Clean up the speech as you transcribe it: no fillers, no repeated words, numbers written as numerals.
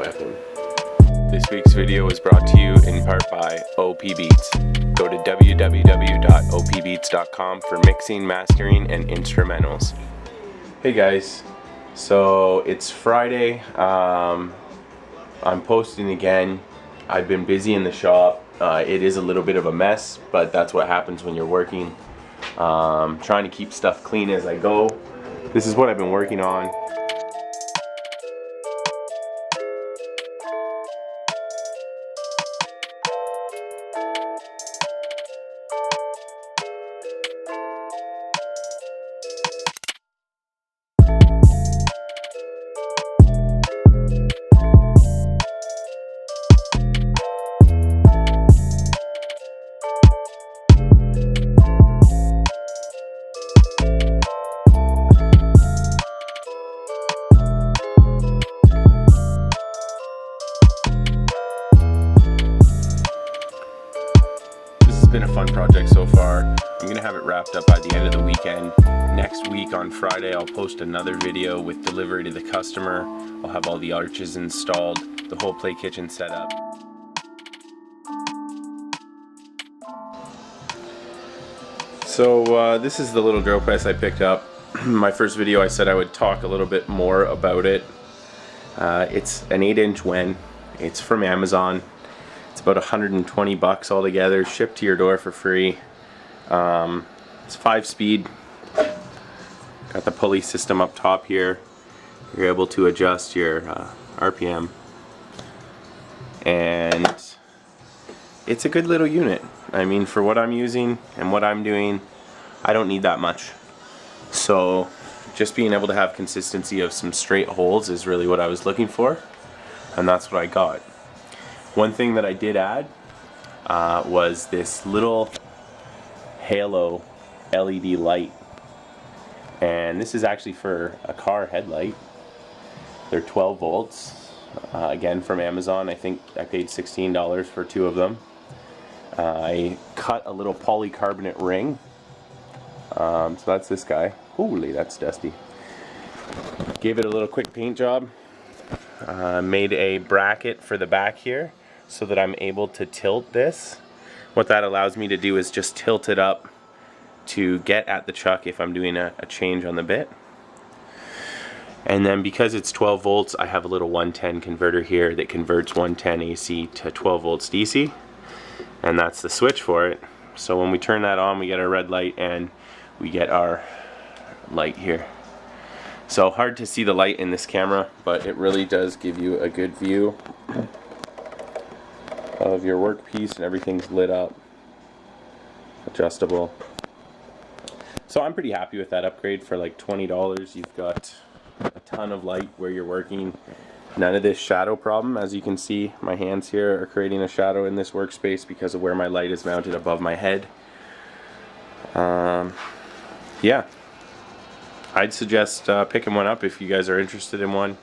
weapon. This week's video was brought to you in part by OP Beatz. Go to www.opbeatz.com for mixing, mastering, and instrumentals. Hey guys, so it's Friday. I'm posting again. I've been busy in the shop. It is a little bit of a mess, but that's what happens when you're working. Trying to keep stuff clean as I go. This is what I've been working on. Been a fun project so far. I'm gonna have it wrapped up by the end of the weekend. Next week on Friday I'll post another video with delivery to the customer. I'll have all the arches installed, the whole play kitchen set up. So this is the little drill press I picked up. My first video I said I would talk a little bit more about it. It's an 8-inch WEN. It's from Amazon. It's about 120 bucks altogether, shipped to your door for free. It's 5-speed. Got the pulley system up top here. You're able to adjust your RPM. And it's a good little unit. I mean, for what I'm using and what I'm doing, I don't need that much. So just being able to have consistency of some straight holes is really what I was looking for. And that's what I got. One thing that I did add was this little halo LED light, and this is actually for a car headlight. They're 12 volts, again from Amazon. I think I paid $16 for 2 of them. I cut a little polycarbonate ring, so that's this guy. Holy, that's dusty. Gave it a little quick paint job. Made a bracket for the back here, so that I'm able to tilt this. What that allows me to do is just tilt it up to get at the chuck if I'm doing a change on the bit. And then because it's 12 volts, I have a little 110 converter here that converts 110 AC to 12 volts DC. And that's the switch for it. So when we turn that on, we get our red light and we get our light here. So hard to see the light in this camera, but it really does give you a good view of your workpiece, and everything's lit up, adjustable. So I'm pretty happy with that upgrade for like $20. You've got a ton of light where you're working. None of this shadow problem. As you can see, my hands here are creating a shadow in this workspace because of where my light is mounted above my head. Yeah, I'd suggest picking one up if you guys are interested in one.